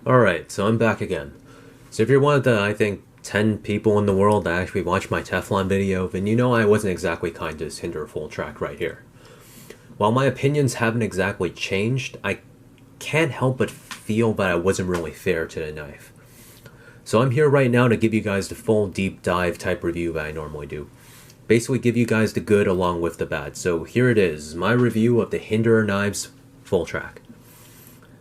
Alright, so I'm back again. So if you're one of the, I think, 10 people in the world that actually watched my Teflon video, then you know I wasn't exactly kind to this Hinderer full track right here. While my opinions haven't exactly changed, I can't help but feel that I wasn't really fair to the knife. So I'm here right now to give you guys the full deep dive type review that I normally do. Basically give you guys the good along with the bad. So here it is, my review of the Hinderer knives full track.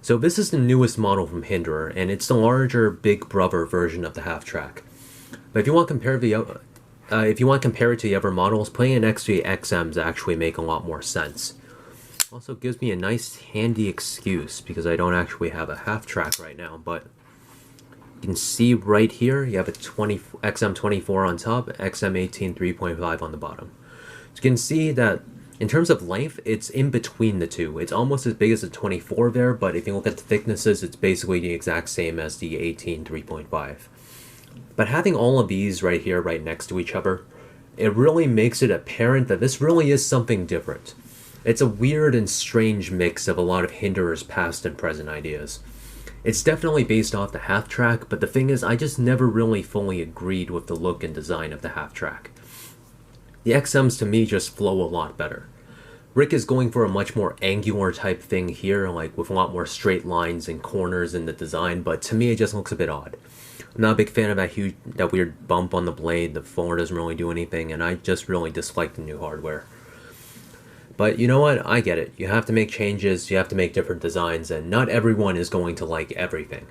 So this is the newest model from Hinderer, and it's the larger, big brother version of the half track. But if you want to compare it to the other models, putting it next to the XMs actually make a lot more sense. Also gives me a nice handy excuse because I don't actually have a half track right now, but you can see right here you have a XM24 on top, XM18 3.5 on the bottom. So you can see that in terms of length, it's in between the two. It's almost as big as the 24 there, but if you look at the thicknesses, it's basically the exact same as the 18 3.5. But having all of these right here, right next to each other, it really makes it apparent that this really is something different. It's a weird and strange mix of a lot of Hinderer's past and present ideas. It's definitely based off the half track, but the thing is, I just never really fully agreed with the look and design of the half track. The XMs to me just flow a lot better. Rick is going for a much more angular type thing here, like with a lot more straight lines and corners in the design, but to me it just looks a bit odd. I'm not a big fan of that weird bump on the blade. The fuller doesn't really do anything, and I just really dislike the new hardware. But you know what? I get it. You have to make changes, you have to make different designs, and not everyone is going to like everything.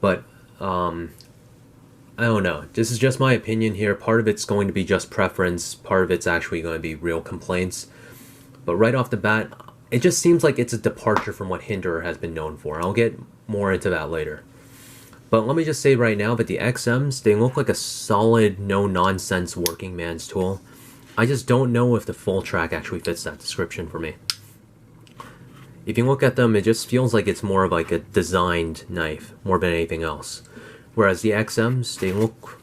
But, I don't know. This is just my opinion here. Part of it's going to be just preference, part of it's actually going to be real complaints. But right off the bat, it just seems like it's a departure from what Hinderer has been known for. I'll get more into that later. But let me just say right now that the XMs, they look like a solid, no-nonsense working man's tool. I just don't know if the full track actually fits that description for me. If you look at them, it just feels like it's more of like a designed knife, more than anything else. Whereas the XMs, they look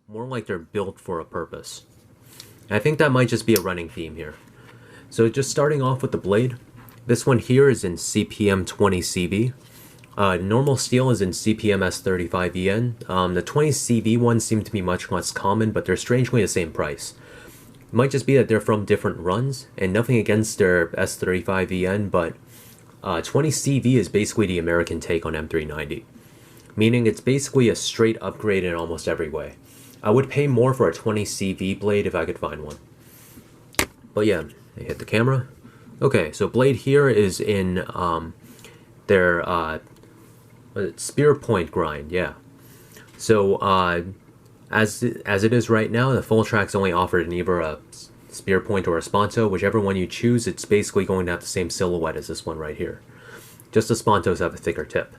more like they're built for a purpose. And I think that might just be a running theme here. So just starting off with the blade, this one here is in CPM 20 CV. Normal steel is in CPM S35EN. The 20 CV ones seem to be much less common, but they're strangely the same price. It might just be that they're from different runs, and nothing against their S35EN, but 20 CV is basically the American take on M390. Meaning it's basically a straight upgrade in almost every way. I would pay more for a 20 CV blade if I could find one. But yeah, they hit the camera. Okay, so blade here is in their spear point grind, yeah. So as it is right now, the full track's only offered in either a spear point or a sponto. Whichever one you choose, it's basically going to have the same silhouette as this one right here. Just the spontos have a thicker tip.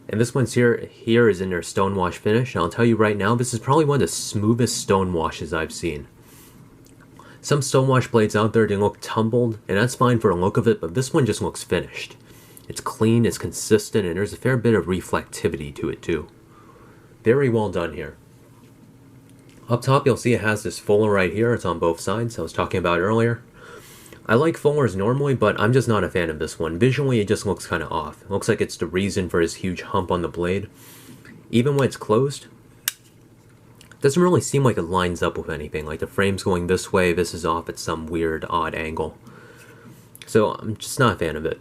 And this one's here is in their stonewash finish. And I'll tell you right now, this is probably one of the smoothest stone washes I've seen. Some stonewash blades out there, they look tumbled, and that's fine for the look of it, but this one just looks finished. It's clean, it's consistent, and there's a fair bit of reflectivity to it too. Very well done here. Up top, you'll see it has this fuller right here. It's on both sides, I was talking about earlier. I like fullers normally, but I'm just not a fan of this one. Visually, it just looks kind of off. It looks like it's the reason for this huge hump on the blade. Even when it's closed, it doesn't really seem like it lines up with anything. Like the frame's going this way, this is off at some weird, odd angle. So I'm just not a fan of it.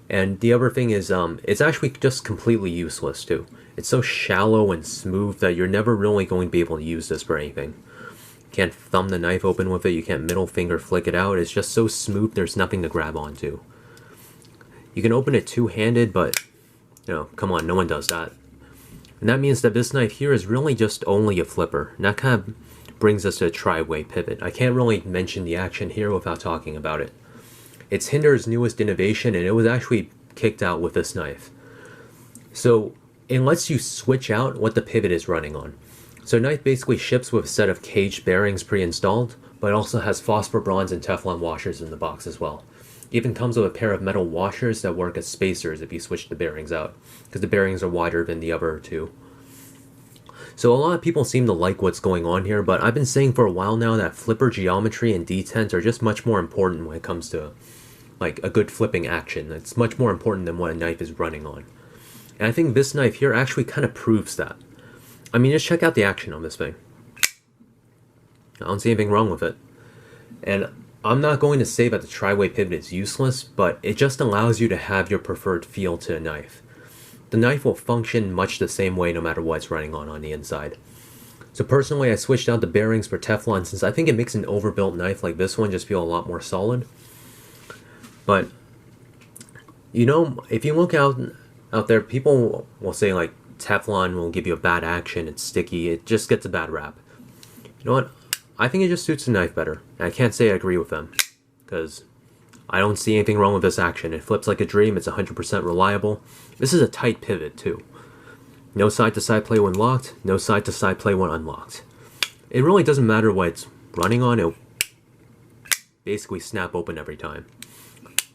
And the other thing is, it's actually just completely useless too. It's so shallow and smooth that you're never really going to be able to use this for anything. You can't thumb the knife open with it, you can't middle finger flick it out. It's just so smooth, there's nothing to grab onto. You can open it two-handed, but, you know, come on, no one does that. And that means that this knife here is really just only a flipper. And that kind of brings us to a tri-way pivot. I can't really mention the action here without talking about it. It's Hinderer's newest innovation, and it was actually kicked out with this knife. So it lets you switch out what the pivot is running on. So knife basically ships with a set of caged bearings pre-installed, but it also has phosphor bronze and teflon washers in the box as well. It even comes with a pair of metal washers that work as spacers if you switch the bearings out, because the bearings are wider than the other two. So a lot of people seem to like what's going on here, but I've been saying for a while now that flipper geometry and detent are just much more important when it comes to like a good flipping action. It's much more important than what a knife is running on. And I think this knife here actually kind of proves that. I mean, just check out the action on this thing. I don't see anything wrong with it. And I'm not going to say that the tri-way pivot is useless, but it just allows you to have your preferred feel to a knife. The knife will function much the same way no matter what it's running on the inside. So personally, I switched out the bearings for Teflon since I think it makes an overbuilt knife like this one just feel a lot more solid. But, you know, if you look out there, people will say like Teflon will give you a bad action, it's sticky, it just gets a bad rap. You know what? I think it just suits the knife better. And I can't say I agree with them, because I don't see anything wrong with this action. It flips like a dream, it's 100% reliable. This is a tight pivot too. No side-to-side play when locked, no side-to-side play when unlocked. It really doesn't matter what it's running on, it'll basically snap open every time.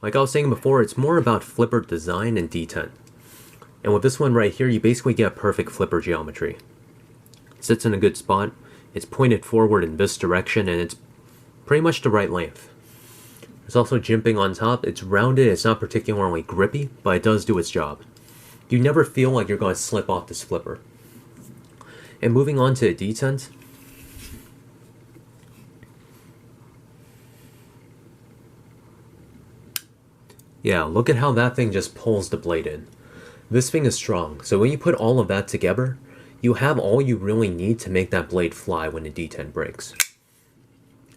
Like I was saying before, it's more about flipper design and detent. And with this one right here, you basically get perfect flipper geometry. It sits in a good spot, it's pointed forward in this direction, and it's pretty much the right length. There's also jimping on top, it's rounded, it's not particularly grippy, but it does do its job. You never feel like you're going to slip off this flipper. And moving on to detent. Yeah, look at how that thing just pulls the blade in. This thing is strong, so when you put all of that together, you have all you really need to make that blade fly when the detent breaks.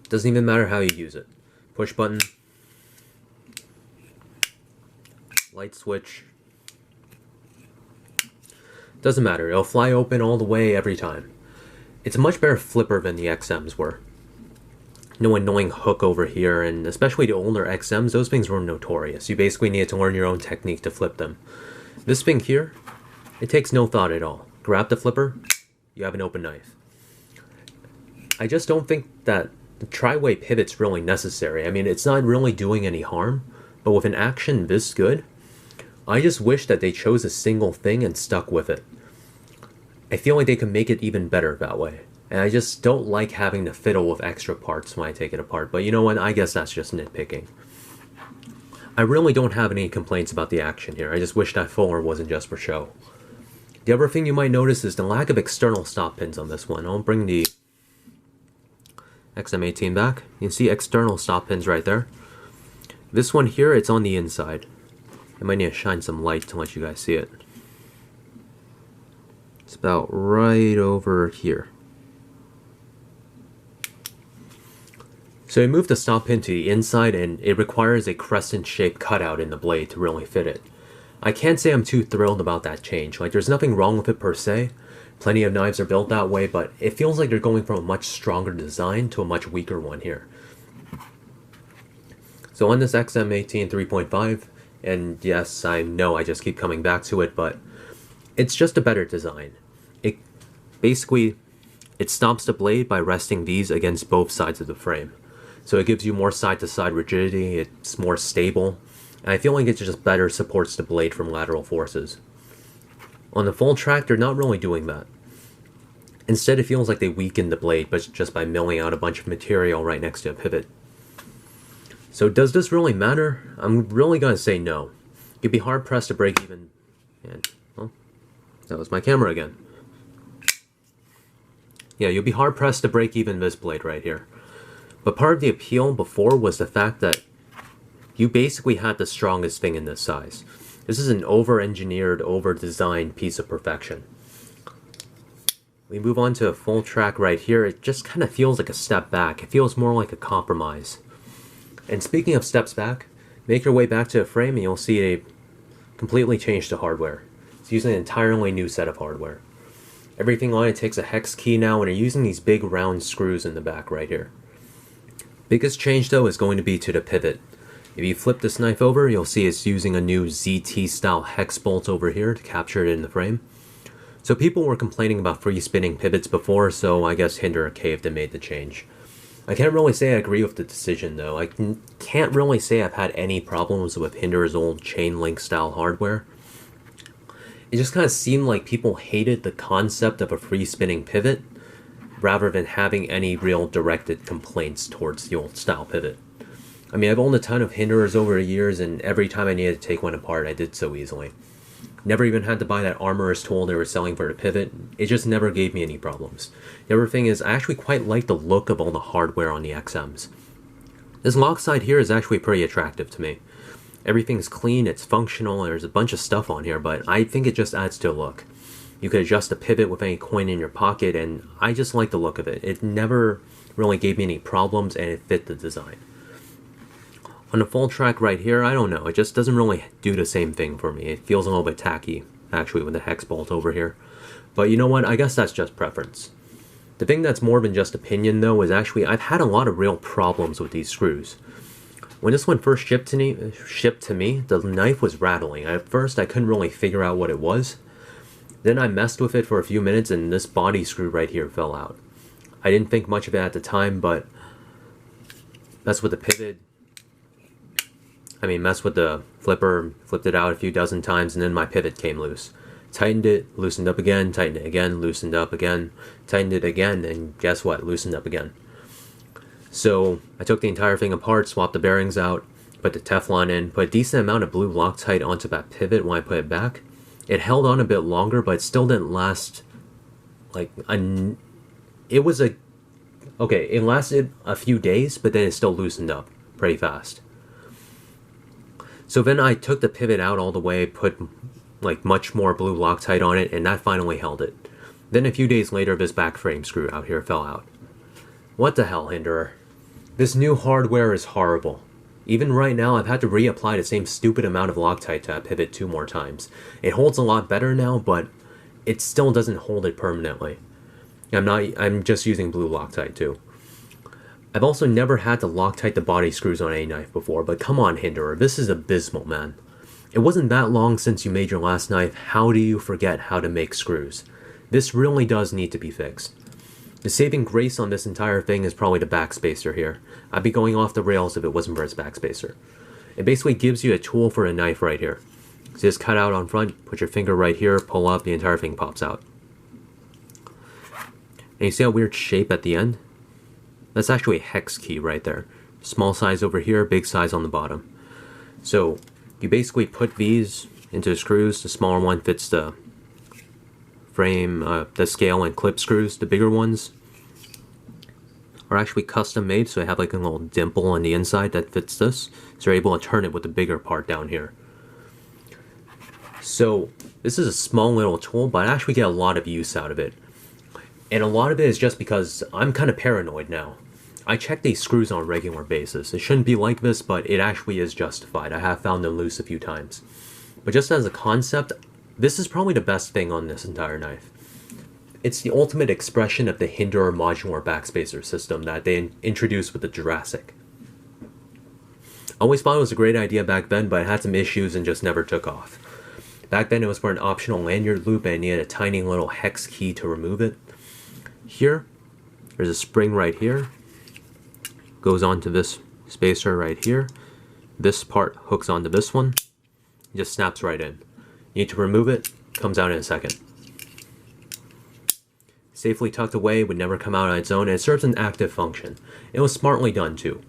Doesn't even matter how you use it. Push button. Light switch. Doesn't matter, it'll fly open all the way every time. It's a much better flipper than the XMs were. No annoying hook over here, and especially the older XMs, those things were notorious. You basically needed to learn your own technique to flip them. This thing here, it takes no thought at all. Grab the flipper, you have an open knife. I just don't think that the tri-way pivot's really necessary. I mean, it's not really doing any harm, but with an action this good, I just wish that they chose a single thing and stuck with it. I feel like they could make it even better that way. And I just don't like having to fiddle with extra parts when I take it apart. But you know what? I guess that's just nitpicking. I really don't have any complaints about the action here. I just wish that fuller wasn't just for show. The other thing you might notice is the lack of external stop pins on this one. I'll bring the XM18 back. You can see external stop pins right there. This one here, it's on the inside. I might need to shine some light to let you guys see it. It's about right over here. So I moved the stop pin to the inside, and it requires a crescent-shaped cutout in the blade to really fit it. I can't say I'm too thrilled about that change. Like, there's nothing wrong with it per se. Plenty of knives are built that way, but it feels like they're going from a much stronger design to a much weaker one here. So on this XM18 3.5, and yes, I know I just keep coming back to it, but it's just a better design. It basically, it stops the blade by resting these against both sides of the frame. So it gives you more side-to-side rigidity, it's more stable, and I feel like it just better supports the blade from lateral forces. On the full track, they're not really doing that. Instead, it feels like they weaken the blade, but just by milling out a bunch of material right next to a pivot. So does this really matter? I'm really going to say no. You'd be hard-pressed to break even... And, well, that was my camera again. Yeah, you'll be hard-pressed to break even this blade right here. But part of the appeal before was the fact that you basically had the strongest thing in this size. This is an over-engineered, over-designed piece of perfection. We move on to a full track right here. It just kind of feels like a step back. It feels more like a compromise. And speaking of steps back, make your way back to a frame and you'll see it completely changed to hardware. It's using an entirely new set of hardware. Everything on it takes a hex key now, and they're using these big round screws in the back right here. Biggest change though is going to be to the pivot. If you flip this knife over, you'll see it's using a new ZT style hex bolt over here to capture it in the frame. So people were complaining about free spinning pivots before, so I guess Hinderer caved and made the change. I can't really say I agree with the decision though. I can't really say I've had any problems with Hinderer's old chain link style hardware. It just kind of seemed like people hated the concept of a free spinning pivot, rather than having any real directed complaints towards the old style pivot. I mean, I've owned a ton of Hinderers over the years, and every time I needed to take one apart, I did so easily. Never even had to buy that armorer's tool they were selling for the pivot. It just never gave me any problems. The other thing is, I actually quite like the look of all the hardware on the XMs. This lock side here is actually pretty attractive to me. Everything's clean, it's functional, there's a bunch of stuff on here, but I think it just adds to the look. You could adjust the pivot with any coin in your pocket, and I just like the look of it. It never really gave me any problems, and it fit the design. On the full track right here, I don't know, it just doesn't really do the same thing for me. It feels a little bit tacky, actually, with the hex bolt over here. But you know what, I guess that's just preference. The thing that's more than just opinion, though, is actually I've had a lot of real problems with these screws. When this one first shipped to me, the knife was rattling. At first, I couldn't really figure out what it was. Then I messed with it for a few minutes, and this body screw right here fell out. I didn't think much of it at the time, but messed with the pivot. Messed with the flipper, flipped it out a few dozen times, and then my pivot came loose. Tightened it, loosened up again, tightened it again, loosened up again, tightened it again, and guess what? Loosened up again. So I took the entire thing apart, swapped the bearings out, put the Teflon in, put a decent amount of blue Loctite onto that pivot when I put it back. It held on a bit longer, but it still didn't last it lasted a few days, but then it still loosened up pretty fast. So then I took the pivot out all the way, put much more blue Loctite on it, and that finally held it. Then a few days later, this back frame screw out here fell out. What the hell, Hinderer? This new hardware is horrible. Even right now, I've had to reapply the same stupid amount of Loctite to that pivot 2 more times. It holds a lot better now, but it still doesn't hold it permanently. I'm just using blue Loctite too. I've also never had to Loctite the body screws on any knife before, but come on, Hinderer, this is abysmal, man. It wasn't that long since you made your last knife. How do you forget how to make screws? This really does need to be fixed. The saving grace on this entire thing is probably the backspacer here. I'd be going off the rails if it wasn't for its backspacer. It basically gives you a tool for a knife right here. So just cut out on front, put your finger right here, pull up, the entire thing pops out. And you see that weird shape at the end? That's actually a hex key right there. Small size over here, big size on the bottom. So you basically put these into the screws. The smaller one fits the frame, the scale and clip screws. The bigger ones are actually custom made, so they have a little dimple on the inside that fits this. So you're able to turn it with the bigger part down here. So this is a small little tool, but I actually get a lot of use out of it. And a lot of it is just because I'm kind of paranoid now. I check these screws on a regular basis. It shouldn't be like this, but it actually is justified. I have found them loose a few times. But just as a concept, this is probably the best thing on this entire knife. It's the ultimate expression of the Hinderer modular backspacer system that they introduced with the Jurassic. I always thought it was a great idea back then, but it had some issues and just never took off. Back then it was for an optional lanyard loop and it needed a tiny little hex key to remove it. Here, there's a spring right here. Goes onto this spacer right here. This part hooks onto this one. It just snaps right in. You need to remove it, comes out in a second. Safely tucked away, would never come out on its own, and it serves an active function. It was smartly done too.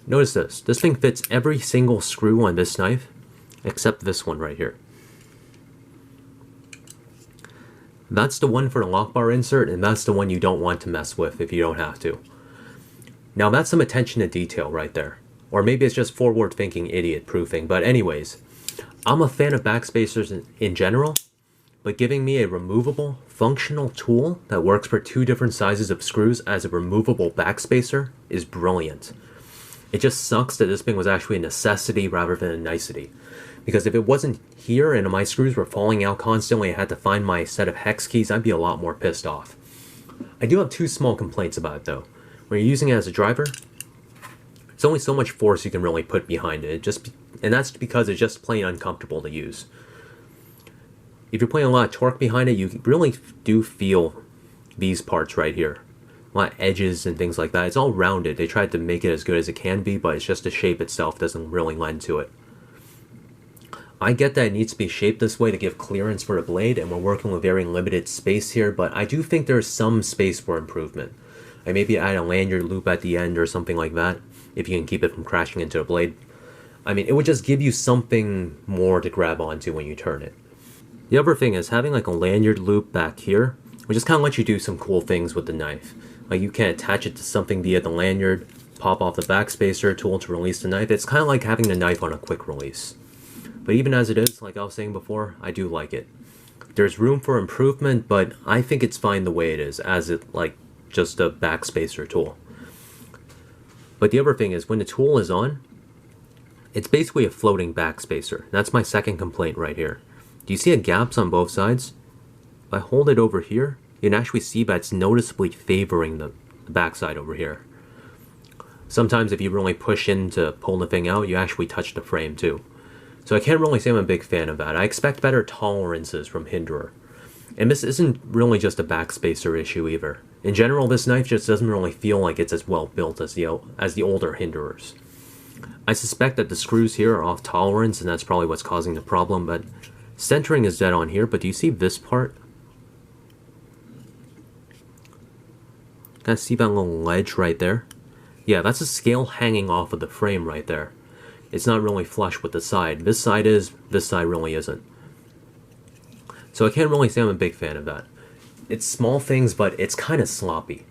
Notice this. This thing fits every single screw on this knife, except this one right here. That's the one for the lock bar insert, and that's the one you don't want to mess with if you don't have to. Now that's some attention to detail right there. Or maybe it's just forward-thinking idiot proofing, but anyways, I'm a fan of backspacers in general, but giving me a removable, functional tool that works for 2 different sizes of screws as a removable backspacer is brilliant. It just sucks that this thing was actually a necessity rather than a nicety. Because if it wasn't here and my screws were falling out constantly and I had to find my set of hex keys, I'd be a lot more pissed off. I do have 2 small complaints about it though. When you're using it as a driver, there's only so much force you can really put behind it. And that's because it's just plain uncomfortable to use. If you're putting a lot of torque behind it, you really do feel these parts right here. A lot of edges and things like that. It's all rounded. They tried to make it as good as it can be, but it's just the shape itself doesn't really lend to it. I get that it needs to be shaped this way to give clearance for the blade, and we're working with very limited space here, but I do think there's some space for improvement. I maybe add a lanyard loop at the end or something like that, if you can keep it from crashing into the blade. It would just give you something more to grab onto when you turn it. The other thing is having like a lanyard loop back here, which just kind of lets you do some cool things with the knife. Like you can attach it to something via the lanyard, pop off the backspacer tool to release the knife. It's kind of like having the knife on a quick release. But even as it is, like I was saying before, I do like it. There's room for improvement, but I think it's fine the way it is, as it like just a backspacer tool. But the other thing is, when the tool is on, it's basically a floating backspacer. That's my second complaint right here. Do you see the gaps on both sides? If I hold it over here, you can actually see that it's noticeably favoring the backside over here. Sometimes if you really push in to pull the thing out, you actually touch the frame too. So I can't really say I'm a big fan of that. I expect better tolerances from Hinderer. And this isn't really just a backspacer issue either. In general, this knife just doesn't really feel like it's as well built as the older Hinderers. I suspect that the screws here are off tolerance, and that's probably what's causing the problem, but centering is dead on here. But do you see this part? Kind of see that little ledge right there? Yeah, that's a scale hanging off of the frame right there. It's not really flush with the side. This side is, this side really isn't. So I can't really say I'm a big fan of that. It's small things, but it's kind of sloppy.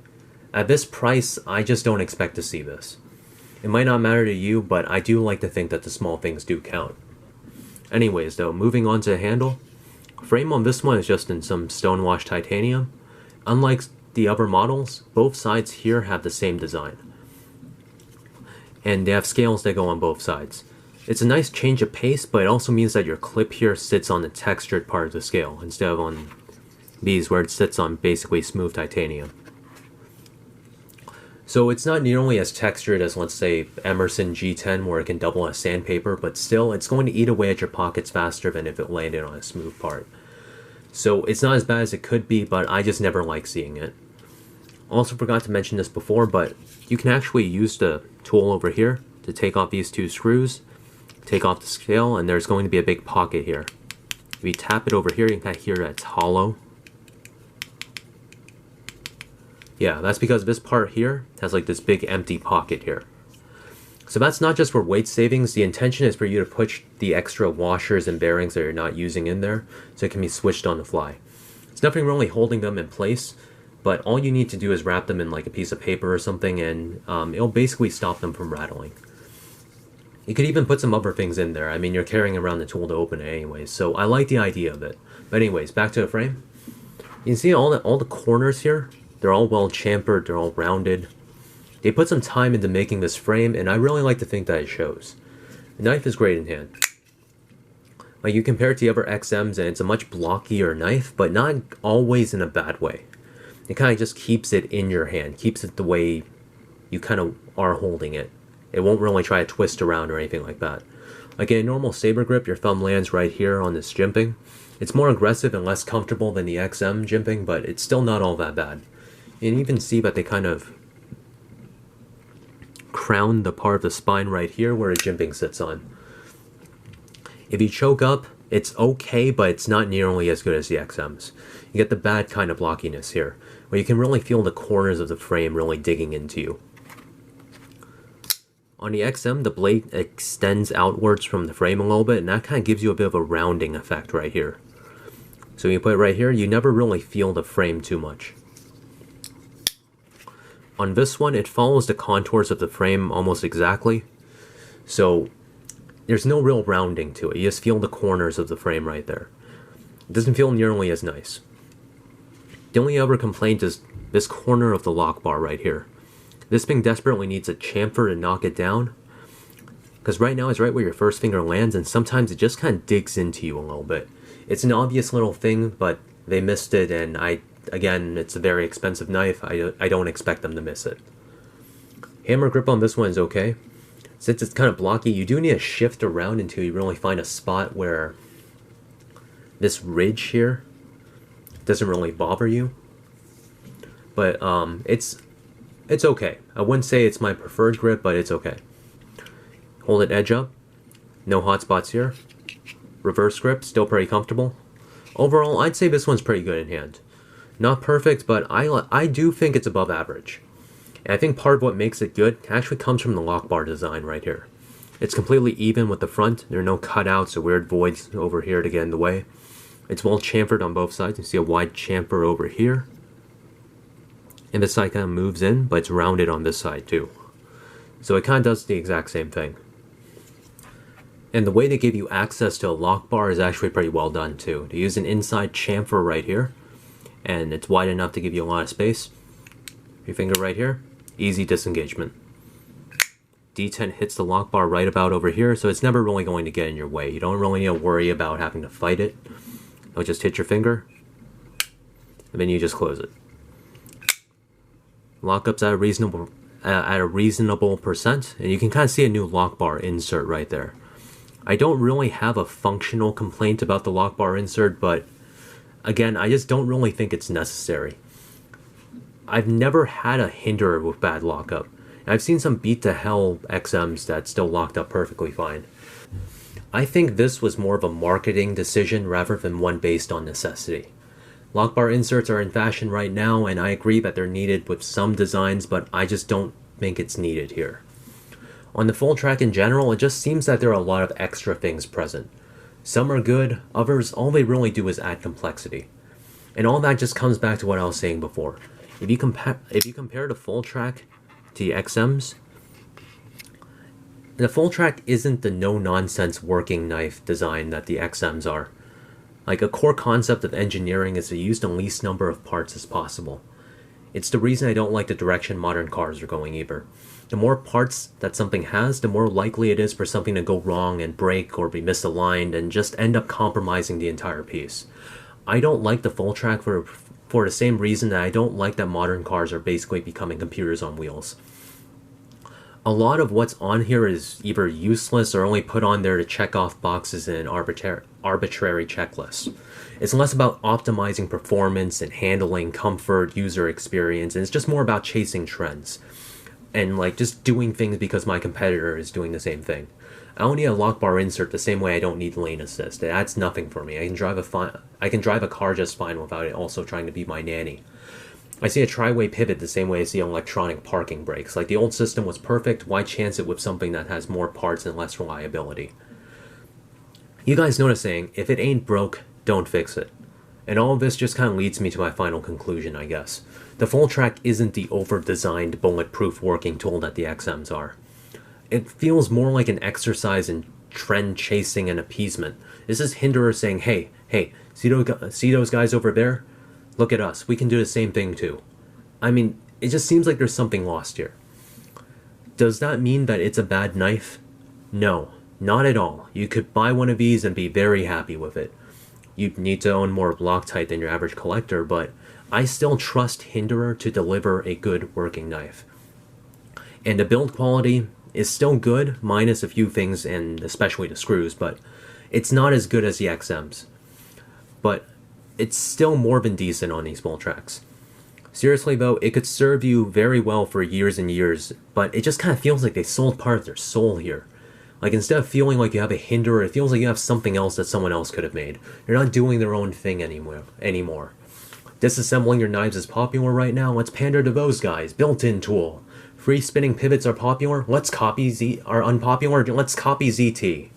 At this price, I just don't expect to see this. It might not matter to you, but I do like to think that the small things do count. Anyways though, moving on to the handle. Frame on this one is just in some stonewashed titanium. Unlike the other models, both sides here have the same design. And they have scales that go on both sides. It's a nice change of pace, but it also means that your clip here sits on the textured part of the scale, instead of on these where it sits on basically smooth titanium. So it's not nearly as textured as, let's say, Emerson G10 where it can double as sandpaper, but still it's going to eat away at your pockets faster than if it landed on a smooth part. So it's not as bad as it could be, but I just never like seeing it. Also forgot to mention this before, but you can actually use the tool over here to take off these two screws, take off the scale, and there's going to be a big pocket here. If you tap it over here, you can kind of hear that it's hollow. Yeah, that's because this part here has like this big empty pocket here. So that's not just for weight savings. The intention is for you to put the extra washers and bearings that you're not using in there, so it can be switched on the fly. It's nothing really holding them in place, but all you need to do is wrap them in like a piece of paper or something, and it'll basically stop them from rattling. You could even put some other things in there. I mean, you're carrying around the tool to open it anyways, so I like the idea of it. But anyways, back to the frame. You can see all the corners here. They're all well chamfered, they're all rounded. They put some time into making this frame, and I really like to think that it shows. The knife is great in hand. Like, you compare it to the other XMs, and it's a much blockier knife, but not always in a bad way. It kind of just keeps it in your hand, keeps it the way you kind of are holding it. It won't really try to twist around or anything like that. Like in a normal saber grip, your thumb lands right here on this jimping. It's more aggressive and less comfortable than the XM jimping, but it's still not all that bad. You can even see that they kind of crown the part of the spine right here where a jimping sits on. If you choke up, it's okay, but it's not nearly as good as the XMs. You get the bad kind of blockiness here, where you can really feel the corners of the frame really digging into you. On the XM, the blade extends outwards from the frame a little bit, and that kind of gives you a bit of a rounding effect right here. So when you put it right here, you never really feel the frame too much. On this one, it follows the contours of the frame almost exactly, so there's no real rounding to it. You just feel the corners of the frame right there. It doesn't feel nearly as nice. The only other complaint is this corner of the lock bar right here. This thing desperately needs a chamfer to knock it down, because right now it's right where your first finger lands, and sometimes it just kind of digs into you a little bit. It's an obvious little thing, but they missed it, and again, it's a very expensive knife. I don't expect them to miss it. Hammer grip on this one is okay. Since it's kind of blocky, you do need to shift around until you really find a spot where this ridge here doesn't really bother you. But it's okay. I wouldn't say it's my preferred grip, but it's okay. Hold it edge up. No hot spots here. Reverse grip, still pretty comfortable. Overall, I'd say this one's pretty good in hand. Not perfect, but I do think it's above average. And I think part of what makes it good actually comes from the lock bar design right here. It's completely even with the front. There are no cutouts or weird voids over here to get in the way. It's well chamfered on both sides. You see a wide chamfer over here. And this side kind of moves in, but it's rounded on this side too. So it kind of does the exact same thing. And the way they give you access to a lock bar is actually pretty well done too. They use an inside chamfer right here, and it's wide enough to give you a lot of space. Your finger right here, easy disengagement. Detent hits the lock bar right about over here, so it's never really going to get in your way. You don't really need to worry about having to fight it. It'll just hit your finger, and then you just close it. Lockup's at a reasonable percent, and you can kind of see a new lock bar insert right there. I don't really have a functional complaint about the lock bar insert, but again, I just don't really think it's necessary. I've never had a Hinderer with bad lockup. I've seen some beat to hell XMs that still locked up perfectly fine. I think this was more of a marketing decision rather than one based on necessity. Lock bar inserts are in fashion right now, and I agree that they're needed with some designs, but I just don't think it's needed here. On the full track in general, it just seems that there are a lot of extra things present. Some are good, others all they really do is add complexity. And all that just comes back to what I was saying before. If you compare the full track to the XMs, the full track isn't the no-nonsense working knife design that the XMs are. Like, a core concept of engineering is to use the least number of parts as possible. It's the reason I don't like the direction modern cars are going either. The more parts that something has, the more likely it is for something to go wrong and break or be misaligned and just end up compromising the entire piece. I don't like the full track for the same reason that I don't like that modern cars are basically becoming computers on wheels. A lot of what's on here is either useless or only put on there to check off boxes in an arbitrary checklist. It's less about optimizing performance and handling, comfort, user experience, and it's just more about chasing trends. And like just doing things because my competitor is doing the same thing. I don't need a lock bar insert the same way I don't need lane assist. It adds nothing for me. I can drive a car just fine without it also trying to be my nanny. I see a tri-way pivot the same way I see electronic parking brakes. Like, the old system was perfect, why chance it with something that has more parts and less reliability? You guys know the saying, if it ain't broke, don't fix it. And all of this just kind of leads me to my final conclusion, I guess. The full track isn't the over-designed, bulletproof working tool that the XMs are. It feels more like an exercise in trend chasing and appeasement. This is Hinderer saying, hey, see those guys over there? Look at us, we can do the same thing too. I mean, it just seems like there's something lost here. Does that mean that it's a bad knife? No, not at all. You could buy one of these and be very happy with it. You'd need to own more Loctite than your average collector, but I still trust Hinderer to deliver a good working knife. And the build quality is still good, minus a few things and especially the screws, but it's not as good as the XMs. But it's still more than decent on these full tracks. Seriously though, it could serve you very well for years and years, but it just kind of feels like they sold part of their soul here. Like, instead of feeling like you have a Hinderer, it feels like you have something else that someone else could have made. They're not doing their own thing anymore. Disassembling your knives is popular right now, let's pander to those guys. Built-in tool. Free spinning pivots are popular, let's copy unpopular, let's copy ZT.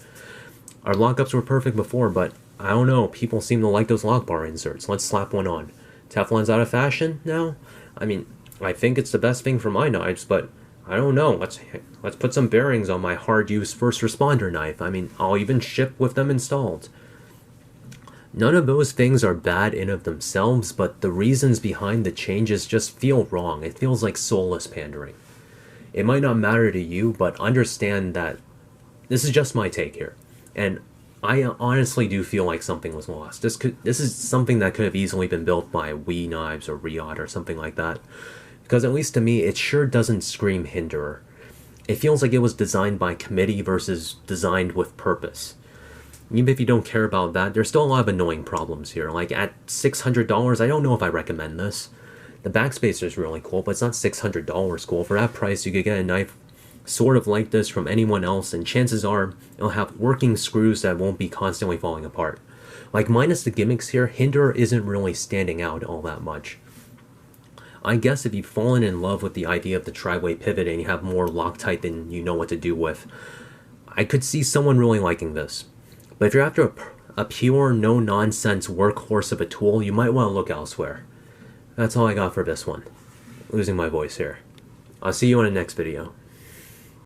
Our lockups were perfect before, but I don't know, people seem to like those lock bar inserts. Let's slap one on. Teflon's out of fashion now? I mean, I think it's the best thing for my knives, but I don't know. Let's put some bearings on my hard-use first responder knife. I mean, I'll even ship with them installed. None of those things are bad in of themselves, but the reasons behind the changes just feel wrong. It feels like soulless pandering. It might not matter to you, but understand that this is just my take here. And I honestly do feel like something was lost. This is something that could have easily been built by Wii Knives or Riot or something like that. Because at least to me, it sure doesn't scream Hinderer. It feels like it was designed by committee versus designed with purpose. Even if you don't care about that, there's still a lot of annoying problems here. Like, at $600, I don't know if I recommend this. The backspacer is really cool, but it's not $600 cool. For that price, you could get a knife sort of like this from anyone else, and chances are it'll have working screws that won't be constantly falling apart. Like, minus the gimmicks here, Hinderer isn't really standing out all that much. I guess if you've fallen in love with the idea of the tri-way pivot and you have more Loctite than you know what to do with, I could see someone really liking this. But if you're after a pure, no-nonsense workhorse of a tool, you might want to look elsewhere. That's all I got for this one. Losing my voice here. I'll see you in the next video.